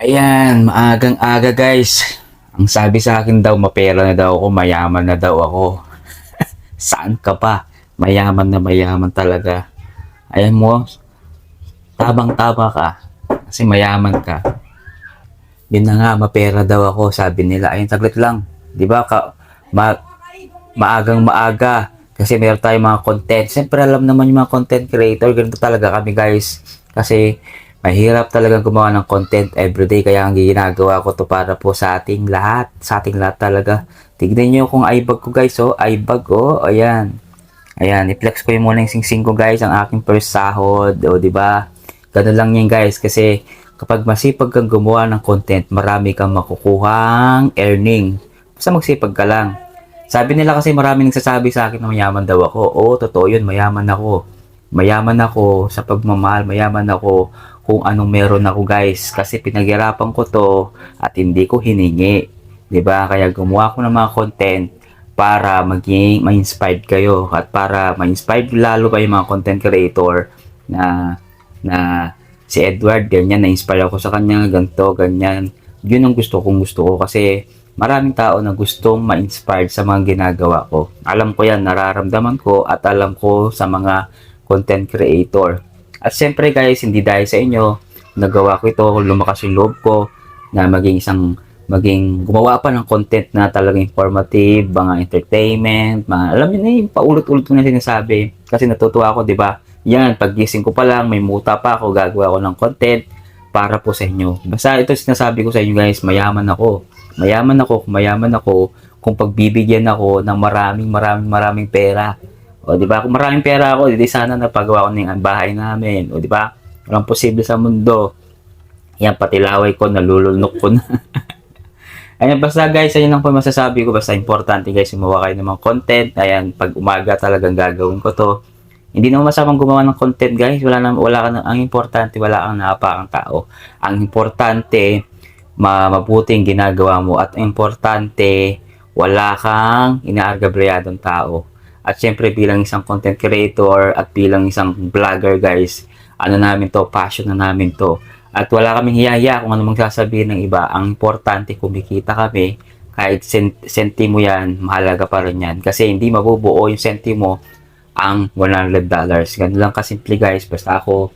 Ayan, maagang-aga guys. Ang sabi sa akin daw, mapera na daw ako, mayaman na daw ako. Saan ka pa? Mayaman na mayaman talaga. Ayan mo, tabang-tama ka. Kasi mayaman ka. Yun na nga, mapera daw ako, sabi nila. Ayun, saglit lang. Di ba, maagang maaga. Kasi meron tayong mga content. Siyempre, alam naman yung mga content creator. Ganito talaga kami guys. Kasi, mahirap talaga gumawa ng content everyday. Kaya ang ginagawa ko to para po sa ating lahat. Sa ating lahat talaga. Tignan nyo kung ibag ko guys. Oh, ibag. Oh, ayan. Ayan, i-flex ko yung muna yung sing-sing ko guys. Ang aking first sahod. O, di ba? Ganun lang yan guys. Kasi, kapag masipag kang gumawa ng content, marami kang makukuhang earning. Basta magsipag ka lang. Sabi nila kasi marami nagsasabi sa akin na mayaman daw ako. Oo, totoo yun, mayaman ako. Mayaman ako sa pagmamahal, mayaman ako kung anong meron ako guys. Kasi pinaghirapan ko to at hindi ko hiningi. 'Di ba? Kaya gumawa ako ng mga content para maging ma-inspired kayo at para ma-inspired lalo pa yung mga content creator na na si Edward, ganyan, na-inspire ako sa kanya, ganto, ganyan. Yun ang gusto ko kasi maraming tao na gustong ma-inspired sa mga ginagawa ko. Alam ko yan, nararamdaman ko at alam ko sa mga content creator. At syempre guys, hindi dahil sa inyo, nagawa ko ito, lumakas yung loob ko na maging gumawa pa ng content na talagang informative, mga entertainment, mga, alam niyo na yung paulit-ulit ko na sinasabi. Kasi natutuwa ako, di ba? Yan, paggising ko pa lang, may muta pa ako, gagawa ko ng content para po sa inyo. Basta ito sinasabi ko sa inyo guys, mayaman ako. Mayaman ako kung pagbibigyan ako ng maraming pera. O di ba? Kung maraming pera ako, di sana napagawa ko ng bahay namin. O di ba? Walang posible sa mundo. Yan, pati laway ko, nalulunok ko na. Ayan, basta guys, ayun lang po masasabi ko. Basta importante guys, gumawa kayo ng mga content. Ayan, pag umaga talagang gagawin ko to. Hindi naman masamang gumawa ng content guys. Ang importante, wala kang naapakang tao. Ang importante, mabuting ginagawa mo at importante wala kang inaargabriyadong tao. At syempre bilang isang content creator at bilang isang vlogger guys, ano namin to, passion na namin to. At wala kaming hiyaya kung ano mang sasabihin ng iba. Ang importante kumikita kami, kahit sentimo yan, mahalaga pa rin yan. Kasi hindi mabubuo yung sentimo ang $100. Ganun lang kasimple guys. Basta ako,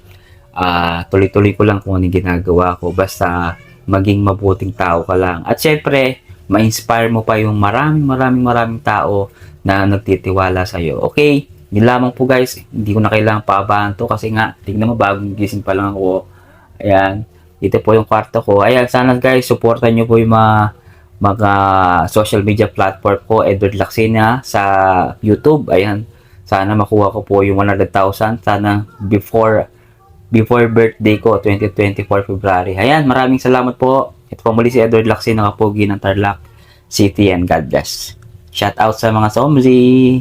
tuloy-tuloy ko lang kung ano ginagawa ko. Basta maging mabuting tao ka lang. At syempre, ma-inspire mo pa yung maraming tao na nagtitiwala sa iyo. Okay? Yun lamang po guys. Hindi ko na kailangan paabahan to kasi nga, tignan mo, bagong gising pa lang ako. Ayan. Dito po yung kwarto ko. Ayan, sana guys, supportan nyo po yung mga social media platform ko, Edward Lacsina, sa YouTube. Ayan. Sana makuha ko po yung 100,000. Sana before birthday ko, 2024 February. Ayan, maraming salamat po. Ito po muli si Edward Lacsina, Kapugi ng Tarlac City, and God bless. Shout out sa mga Somzi.